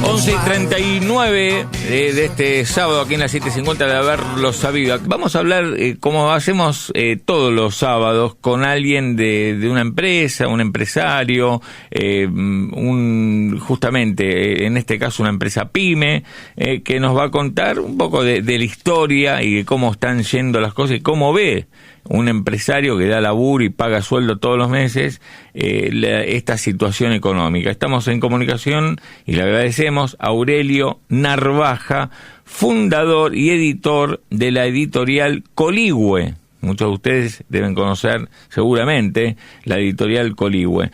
11:39 de este sábado aquí en la 7:50 de haberlo sabido. Vamos a hablar, como hacemos todos los sábados, con alguien de una empresa, un empresario, justamente en este caso una empresa pyme, que nos va a contar un poco de la historia y de cómo están yendo las cosas y cómo ve un empresario que da laburo y paga sueldo todos los meses esta situación económica. Estamos en comunicación y le agradecemos a Aurelio Narvaja, fundador y editor de la editorial Coligüe. Muchos de ustedes deben conocer seguramente la editorial Coligüe.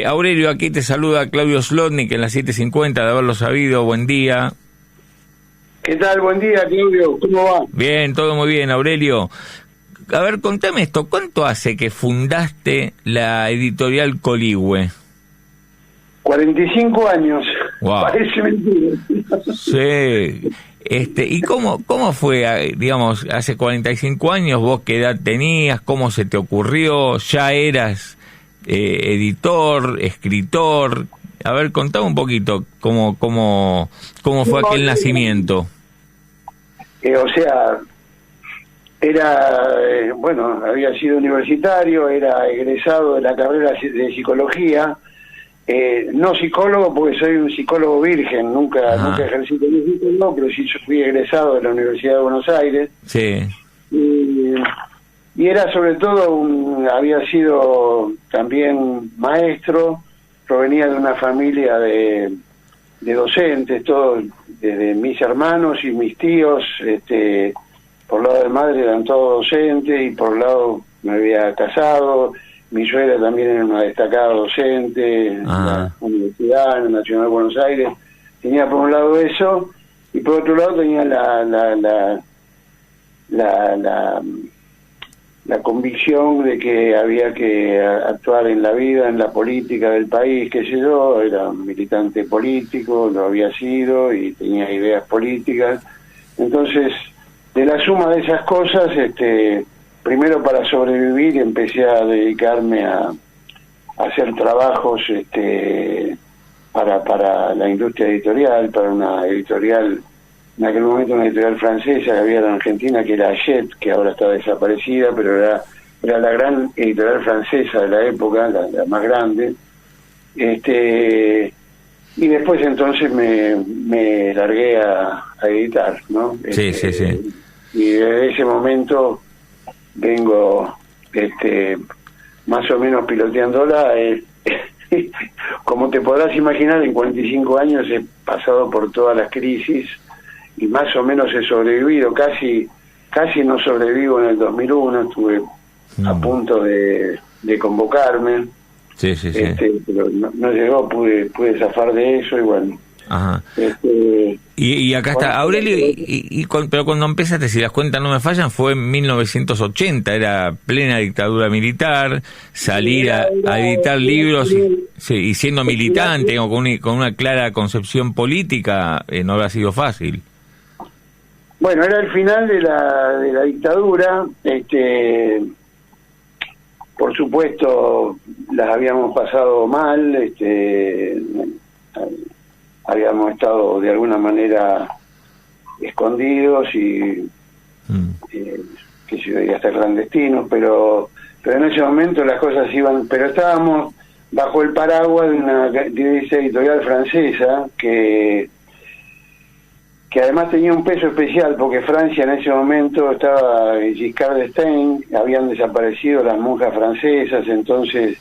Aurelio, aquí te saluda Claudio Slotnick en la 7:50 de haberlo sabido. Buen día. ¿Qué tal? Buen día, Claudio. ¿Cómo va? Bien, todo muy bien, Aurelio. A ver, contame esto, ¿cuánto hace que fundaste la editorial Coligüe? 45 años. Wow. Parece mentira. Sí. ¿Y cómo fue, digamos, hace 45 años, vos qué edad tenías, cómo se te ocurrió, ya eras editor, escritor? A ver, contame un poquito cómo fue aquel nacimiento. Había sido universitario, era egresado de la carrera de psicología, no psicólogo porque soy un psicólogo virgen, nunca ejercí como psicólogo, pero sí fui egresado de la Universidad de Buenos Aires. Sí. Y era sobre todo había sido también maestro, provenía de una familia de docentes, todos, desde mis hermanos y mis tíos, por lado de madre eran todos docentes y por lado me había casado. Mi suegra también era una destacada docente en la Universidad en la Nacional de Buenos Aires. Tenía por un lado eso y por otro lado tenía la convicción de que había que actuar en la vida, en la política del país, qué sé yo. Era un militante político, lo había sido y tenía ideas políticas. Entonces, de la suma de esas cosas, primero para sobrevivir empecé a dedicarme a hacer trabajos para la industria editorial, para una editorial, en aquel momento una editorial francesa que había en Argentina, que era Hachette, que ahora está desaparecida, pero era la gran editorial francesa de la época, la más grande. Y después entonces me largué a editar, ¿no? Sí. Y desde ese momento vengo más o menos piloteándola. Como te podrás imaginar, en 45 años he pasado por todas las crisis y más o menos he sobrevivido. Casi no sobrevivo en el 2001, estuve a punto de convocarme. Sí. Pero no llegó, pude zafar de eso y bueno. Ajá. Y acá está Aurelio, pero cuando empezaste, si las cuentas no me fallan, fue en 1980, era plena dictadura militar, salir a editar libros y siendo militante o con una clara concepción política, no habrá sido fácil. Bueno, era el final de la dictadura. Por supuesto las habíamos pasado mal, habíamos estado de alguna manera escondidos y que se veía hasta clandestinos, pero en ese momento las cosas iban, pero estábamos bajo el paraguas de esa editorial francesa que además tenía un peso especial porque Francia en ese momento estaba en Giscard d'Estaing, habían desaparecido las monjas francesas, entonces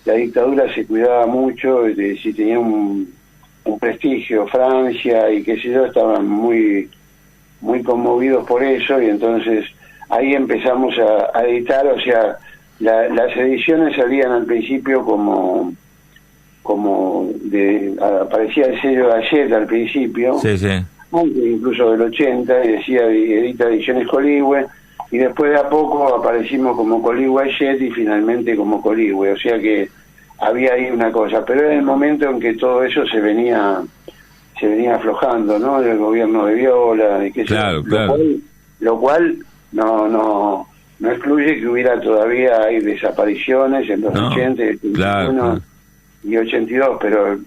la dictadura se cuidaba mucho de si tenía un prestigio Francia y qué sé yo, estaban muy conmovidos por eso y entonces ahí empezamos a editar. O sea, las ediciones salían al principio aparecía el sello de Hachette al principio, antes incluso del 80, y decía edita ediciones Coligüe, y después de a poco aparecimos como Coligüe Hachette y finalmente como Coligüe. O sea que había ahí una cosa, pero era el momento en que todo eso se venía aflojando, ¿no? Del gobierno de Viola y qué sé yo. Lo cual no excluye que hubiera todavía hay desapariciones en los 80 y y 82, pero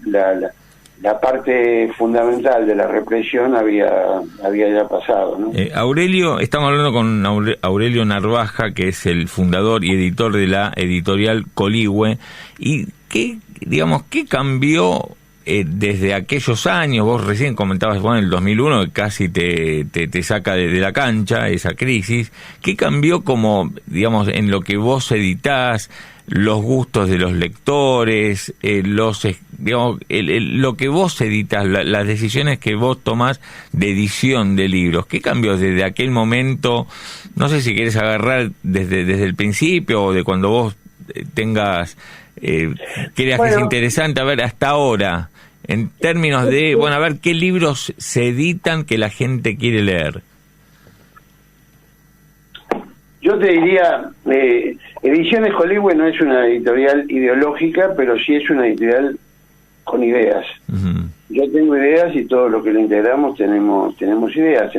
la parte fundamental de la represión había ya pasado, ¿no? Aurelio, estamos hablando con Aurelio Narvaja, que es el fundador y editor de la editorial Coligüe. ¿Y qué cambió desde aquellos años? Vos recién comentabas, bueno, el 2001, que casi te saca de la cancha esa crisis. ¿Qué cambió como, digamos, en lo que vos editás, los gustos de los lectores, lo que vos editas, las decisiones que vos tomás de edición de libros? ¿Qué cambió desde aquel momento? No sé si querés agarrar desde el principio o de cuando vos creas que es interesante, a ver, hasta ahora, en términos de, a ver, ¿qué libros se editan que la gente quiere leer? Yo te diría, Ediciones Coligüe no es una editorial ideológica, pero sí es una editorial con ideas. Uh-huh. Yo tengo ideas y todos los que lo integramos tenemos ideas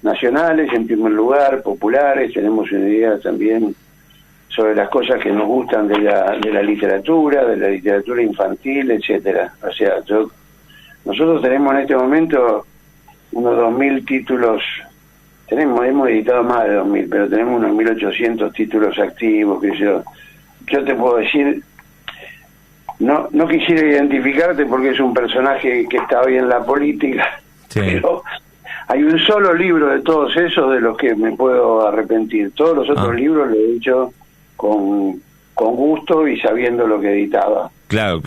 nacionales en primer lugar, populares, tenemos una idea también sobre las cosas que nos gustan de la literatura infantil, etcétera. O sea, nosotros tenemos en este momento unos 2.000 títulos. Hemos editado más de 2.000, pero tenemos unos 1.800 títulos activos, que yo te puedo decir, no quisiera identificarte porque es un personaje que está hoy en la política, sí, pero hay un solo libro de todos esos de los que me puedo arrepentir. Todos los otros libros los he hecho con gusto y sabiendo lo que editaba. Claro.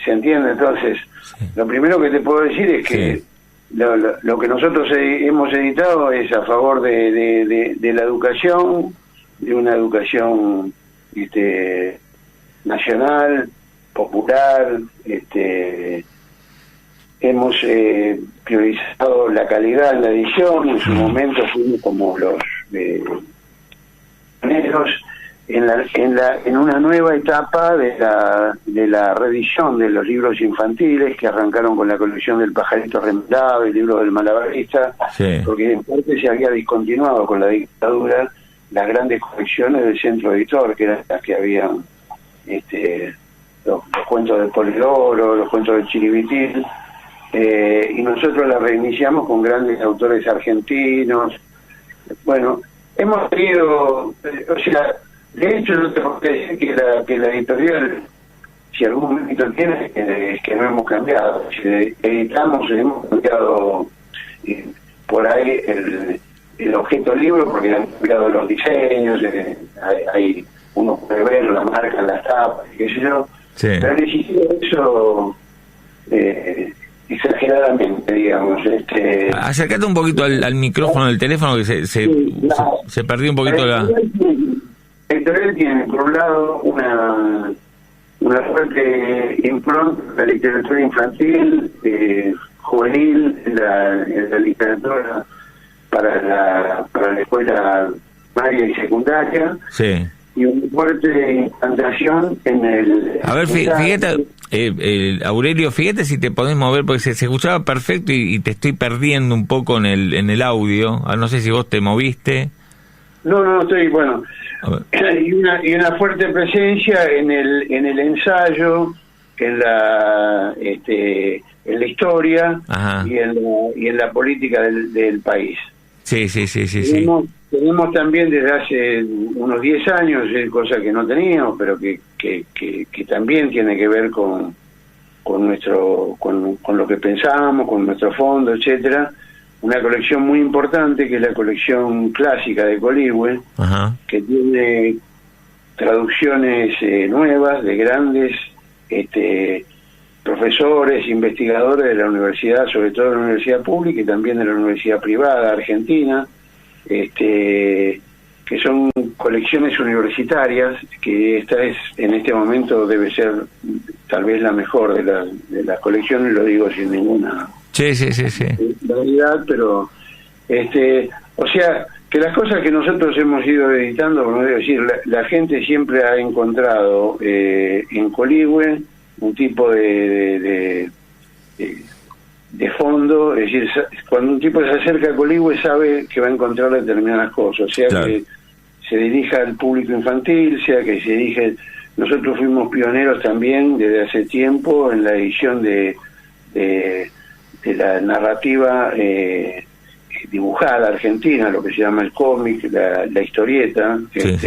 ¿Se entiende? Entonces, sí, lo primero que te puedo decir es que sí, lo que nosotros hemos editado es a favor de la educación, de una educación nacional, popular. Hemos priorizado la calidad en la edición. En su momento fuimos como los pioneros en una nueva etapa de la reedición de los libros infantiles, que arrancaron con la colección del Pajarito Remendado, el libro del Malabarista, sí, porque en parte se había discontinuado con la dictadura las grandes colecciones del Centro Editor, que eran las que habían los cuentos del Polidoro, los cuentos del Chiribitil, y nosotros la reiniciamos con grandes autores argentinos. Bueno, hemos tenido, de hecho, no tengo que decir que la editorial, si algún mérito tiene, es que no hemos cambiado. Si editamos, hemos cambiado por ahí el objeto libro, porque han cambiado los diseños, hay uno puede ver la marca en las tapas, qué sé yo, sí, pero ni siquiera eso exageradamente, digamos. Acércate un poquito al micrófono del teléfono, que se perdió un poquito la... La editorial tiene, por un lado, una fuerte impronta de la literatura infantil, juvenil, en la literatura para la escuela primaria y secundaria, sí, y una fuerte implantación en el... A ver, fíjate, Aurelio, fíjate si te podés mover, porque se escuchaba perfecto y te estoy perdiendo un poco en el audio. No sé si vos te moviste. No, estoy, bueno... Y una fuerte presencia en el ensayo, en la historia, y en la política del país. Sí. Tenemos también desde hace unos 10 años, cosa que no teníamos, pero que también tiene que ver con lo que pensábamos, con nuestro fondo, etcétera. Una colección muy importante, que es la colección clásica de Coligüe, que tiene traducciones nuevas de grandes profesores, investigadores de la universidad, sobre todo de la universidad pública y también de la universidad privada argentina, que son colecciones universitarias, que esta es, en este momento, debe ser tal vez la mejor de las colecciones, lo digo sin ninguna... Sí. realidad, pero o sea, que las cosas que nosotros hemos ido editando, como debo decir, la gente siempre ha encontrado en Coligüe un tipo de fondo, es decir, cuando un tipo se acerca a Coligüe sabe que va a encontrar determinadas cosas, sea, claro, que se dirija al público infantil, sea que se dirige nosotros fuimos pioneros también desde hace tiempo en la edición de la narrativa dibujada argentina, lo que se llama el cómic, la historieta. Sí.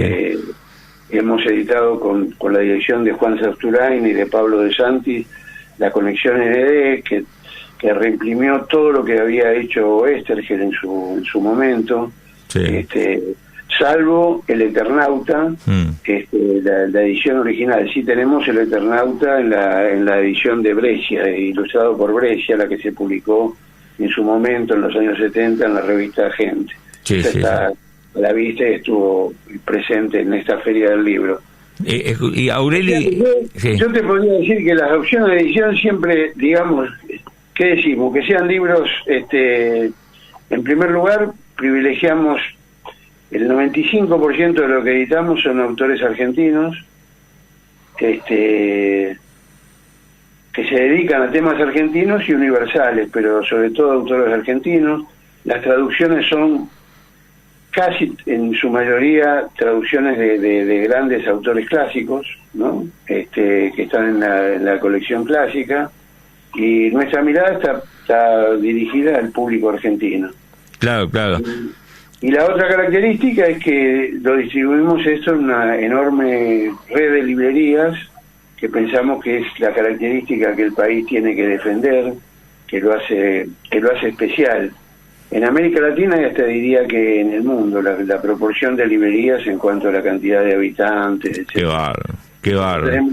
Hemos editado con la dirección de Juan Sasturain y de Pablo De Santis la colección ND, que reimprimió todo lo que había hecho Estergel en su momento, Sí. Salvo el Eternauta, la edición original. Sí tenemos el Eternauta en la edición de Brescia, ilustrado por Brescia, la que se publicó en su momento, en los años 70, en la revista Gente. Sí, Está a la vista y estuvo presente en esta feria del libro. Y Aureli... Yo te podría decir que las opciones de edición siempre, digamos, ¿qué decimos? Que sean libros, en primer lugar, privilegiamos el 95% de lo que editamos son autores argentinos, que se dedican a temas argentinos y universales, pero sobre todo autores argentinos. Las traducciones son casi en su mayoría traducciones de grandes autores clásicos, ¿no? Que están en la colección clásica, y nuestra mirada está dirigida al público argentino. Claro. Y la otra característica es que lo distribuimos esto en una enorme red de librerías, que pensamos que es la característica que el país tiene que defender, que lo hace especial. En América Latina, y hasta diría que en el mundo, la proporción de librerías en cuanto a la cantidad de habitantes, etc. Qué bárbaro.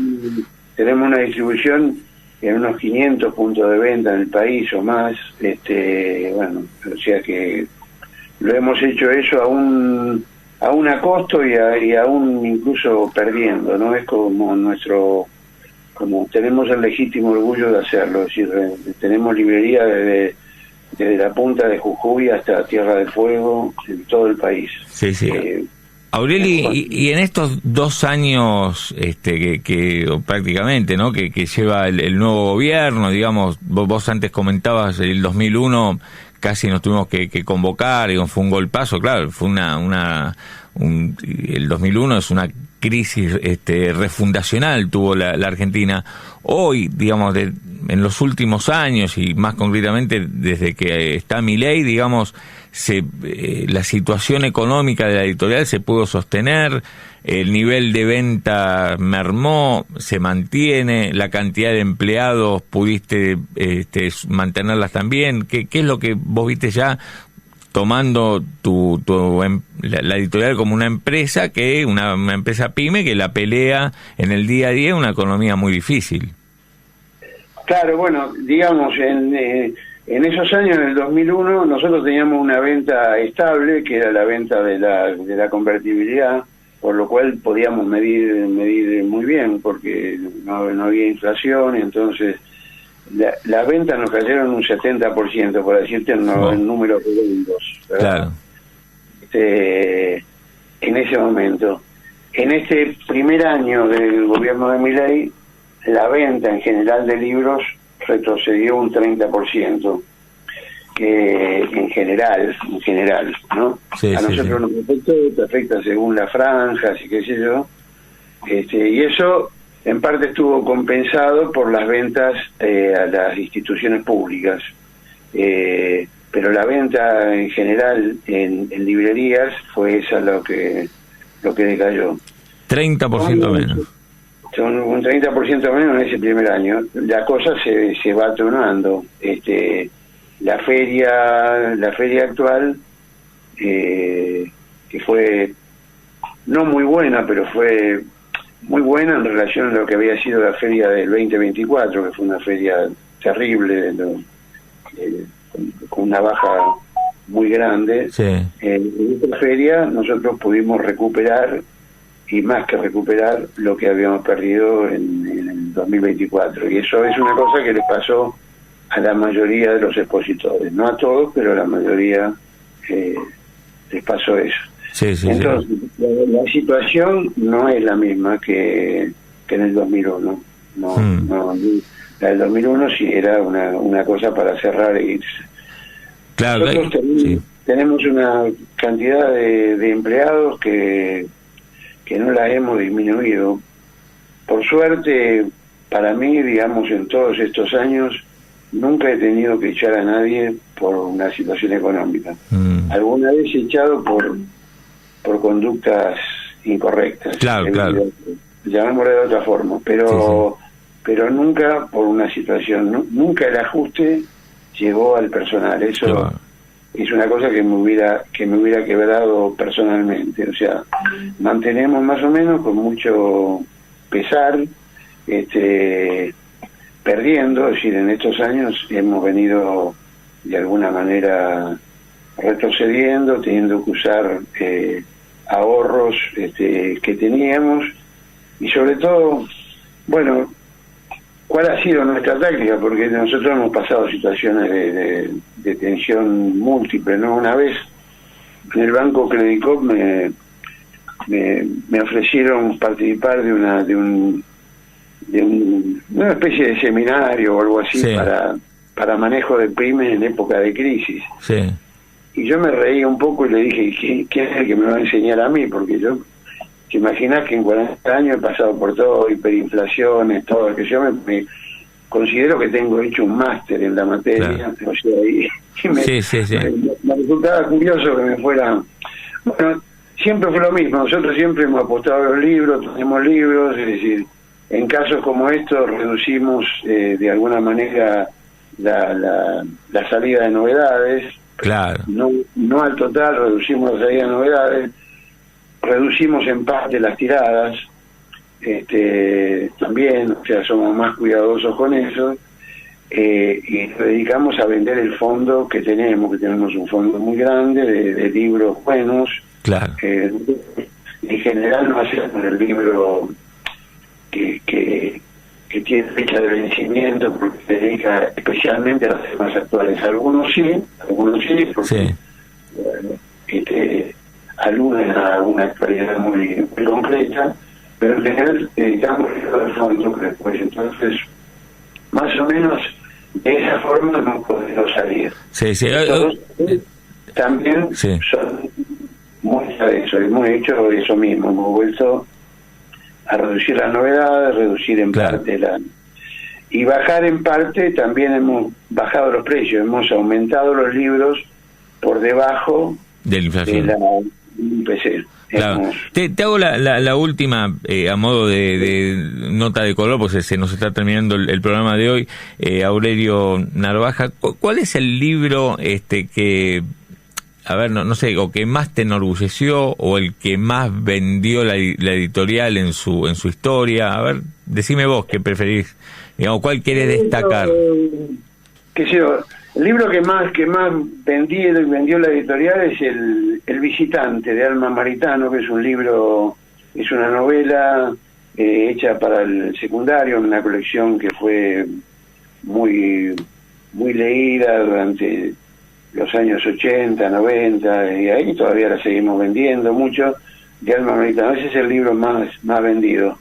Tenemos una distribución en unos 500 puntos de venta en el país o más. O sea que lo hemos hecho eso aún a costo y aún incluso perdiendo, ¿no? Es como tenemos el legítimo orgullo de hacerlo, es decir, tenemos librería desde la punta de Jujuy hasta Tierra del Fuego, en todo el país. Sí. Aureli, y en estos 2 años que prácticamente, ¿no? que lleva el nuevo gobierno, digamos, vos antes comentabas el 2001, casi nos tuvimos que convocar, fue un golpazo, claro, fue el 2001 es una crisis refundacional tuvo la Argentina. Hoy, digamos, en los últimos años y más concretamente desde que está Milei, digamos, la situación económica de la editorial se pudo sostener, el nivel de venta mermó, se mantiene, la cantidad de empleados pudiste mantenerlas también. ¿Qué es lo que vos viste ya tomando la editorial como una empresa una empresa pyme que la pelea en el día a día una economía muy difícil? Claro, bueno, digamos, en esos años, en el 2001, nosotros teníamos una venta estable, que era la venta de la convertibilidad, por lo cual podíamos medir muy bien, porque no había inflación, y entonces las ventas nos cayeron un 70%, por decirte en números redondos, ¿verdad? Claro. En ese momento. En este primer año del gobierno de Milei, la venta en general de libros retrocedió un 30%, en general, ¿no? Sí, a nosotros nos afectó, te afecta según las franjas y qué sé yo, y eso en parte estuvo compensado por las ventas a las instituciones públicas, pero la venta en general en librerías fue esa lo que decayó. 30% menos. Son un 30% menos en ese primer año. La cosa se va atonando. La feria actual, que fue no muy buena, pero fue muy buena en relación a lo que había sido la feria del 2024, que fue una feria terrible, con una baja muy grande. Sí. En esta feria nosotros pudimos recuperar, y más que recuperar, lo que habíamos perdido en el 2024. Y eso es una cosa que le pasó a la mayoría de los expositores, no a todos, pero a la mayoría les pasó eso. Sí. Entonces, la situación no es la misma que en el 2001. No, la del 2001 sí era una cosa para cerrar e irse. Claro, nosotros tenemos una cantidad de empleados que no la hemos disminuido. por suerte, para mí, digamos, en todos estos años, nunca he tenido que echar a nadie por una situación económica. Alguna vez he echado por conductas incorrectas. Claro. Llamémosle de otra forma, pero nunca por una situación, nunca el ajuste llegó al personal. Eso es una cosa que me hubiera quebrado personalmente. O sea, mantenemos más o menos con mucho pesar, perdiendo, es decir, en estos años hemos venido de alguna manera retrocediendo, teniendo que usar ahorros que teníamos, y sobre todo, bueno, ¿cuál ha sido nuestra táctica? Porque nosotros hemos pasado situaciones de tensión múltiple, ¿no? Una vez en el Banco Credicop me ofrecieron participar de una especie de seminario o algo así para manejo de pymes en época de crisis. Sí. Y yo me reí un poco y le dije, ¿quién es el que me va a enseñar a mí? Porque te imaginás que en 40 años he pasado por todo, hiperinflaciones, todo, que yo me considero que tengo hecho un máster en la materia, o sea, y me resultaba curioso que me fuera... Bueno, siempre fue lo mismo, nosotros siempre hemos apostado a los libros, tenemos libros, es decir, en casos como estos reducimos de alguna manera la salida de novedades. Claro. No al total, reducimos la salida de novedades, reducimos en parte las tiradas, también, o sea, somos más cuidadosos con eso, y nos dedicamos a vender el fondo que tenemos un fondo muy grande de libros buenos. Claro. En general no hacemos el libro que tiene fecha de vencimiento, porque se dedica especialmente a los temas actuales. Algunos sí, porque aluden a una actualidad muy concreta, pero en general dedicamos el fondo después. Entonces, más o menos de esa forma hemos podido salir. También son muestra de eso, hemos hecho eso mismo, hemos vuelto a reducir las novedades, reducir en parte y bajar en parte. También hemos bajado los precios, hemos aumentado los libros por debajo de la inflación, de la IPC. Claro. Te hago la última a modo de nota de color, porque se nos está terminando el programa de hoy. Aurelio Narvaja, ¿cuál es el libro que, a ver, no sé, o que más te enorgulleció, o el que más vendió la editorial en su historia? A ver, decime vos qué preferís, digamos, ¿cuál querés destacar? El libro que más vendió la editorial es El Visitante, de Alma Maritano, que es un libro, es una novela hecha para el secundario, una colección que fue muy muy leída durante los años 80, 90, y ahí todavía la seguimos vendiendo mucho, de Alma Maritano. Ese es el libro más vendido.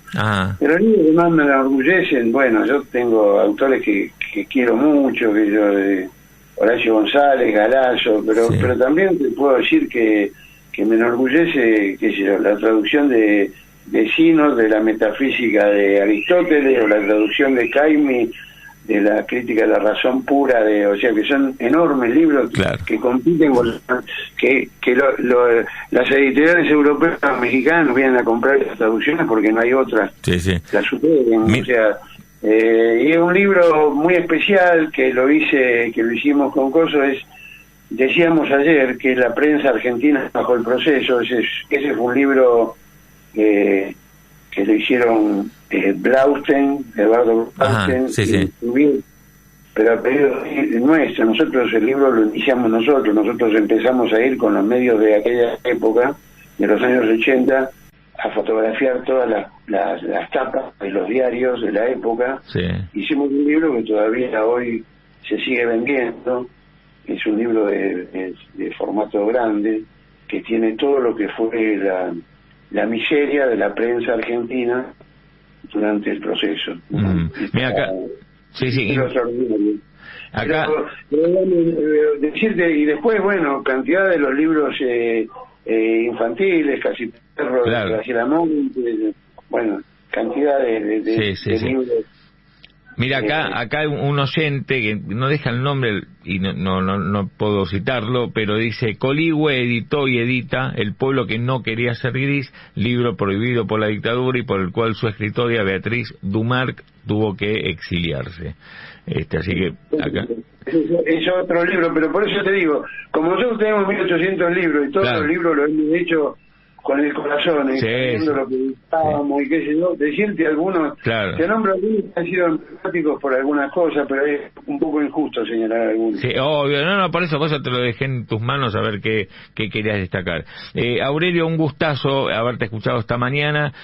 Pero el libro que más me enorgullecen, bueno, yo tengo autores que quiero mucho, que yo, Horacio González, Galazo, pero también te puedo decir que me enorgullece, qué sé yo, la traducción de Sinos, de la metafísica de Aristóteles, o la traducción de Caimi, de la crítica de la razón pura, o sea, que son enormes libros que compiten con las editoriales europeas, mexicanas, vienen a comprar esas traducciones porque no hay otras. Las superen, o sea, y es un libro muy especial que lo hicimos con Coso. Decíamos ayer que la prensa argentina bajo el proceso. Ese fue un libro que lo hicieron Blaustein, Eduardo Blaustein, pero a pedido nuestro. Nosotros el libro lo iniciamos nosotros empezamos a ir con los medios de aquella época, de los años 80, a fotografiar todas las tapas de los diarios de la época. Hicimos un libro que todavía hoy se sigue vendiendo. Es un libro de formato grande, que tiene todo lo que fue la miseria de la prensa argentina durante el proceso. Mira acá. Acá. Decirte, y después, bueno, cantidad de los libros infantiles, Casi Perro, de Graciela Montes, bueno, cantidad cantidad de libros. Mira, acá hay un oyente que no deja el nombre y no puedo citarlo, pero dice: Coligüe editó y edita El pueblo que no quería ser gris, libro prohibido por la dictadura y por el cual su escritora Beatriz Dumarc tuvo que exiliarse. Así que acá es otro libro, pero por eso te digo, como nosotros tenemos 1800 libros y todos los libros los hemos hecho con el corazón, viendo lo que buscábamos y qué sé yo, decirte algunos, te nombro algunos que han sido emblemáticos por algunas cosas, pero es un poco injusto señalar algunos. Sí, obvio, por eso te lo dejé en tus manos a ver qué querías destacar. Aurelio, un gustazo haberte escuchado esta mañana,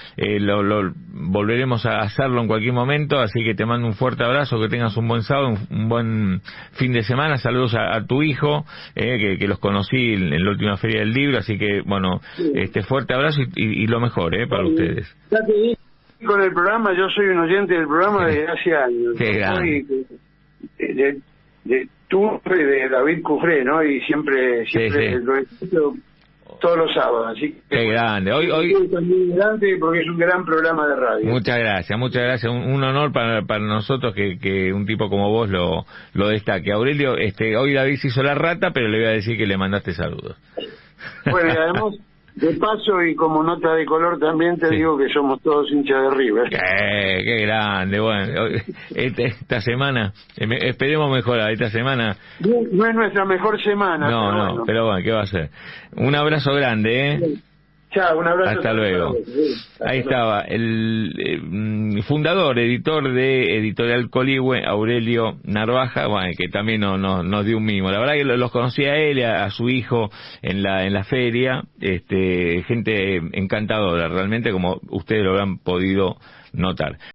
volveremos a hacerlo en cualquier momento, así que te mando un fuerte abrazo, que tengas un buen sábado, un buen fin de semana, saludos a tu hijo, que los conocí en la última feria del libro, así que bueno, fuerte abrazo y lo mejor para ustedes. Ya te dije con el programa, yo soy un oyente del programa desde hace años. Qué grande. De David Cufré, ¿no? Y siempre lo he escuchado todos los sábados, así que qué grande. Hoy porque es un gran programa de radio. Muchas gracias. Un honor para nosotros que un tipo como vos lo destaque. Aurelio, hoy David se hizo la rata, pero le voy a decir que le mandaste saludos. Bueno, y además, de paso y como nota de color también te digo que somos todos hinchas de River. Qué grande. Bueno, esta semana esperemos mejorar. Esta semana no es nuestra mejor semana, pero bueno, ¿qué va a ser? Un abrazo grande, Chao, un abrazo. Hasta luego. Ahí estaba el fundador, editor de Editorial Coligüe, Aurelio Narvaja, que también nos dio un mimo. La verdad que los conocí a él, a su hijo en la feria, gente encantadora, realmente, como ustedes lo habrán podido notar.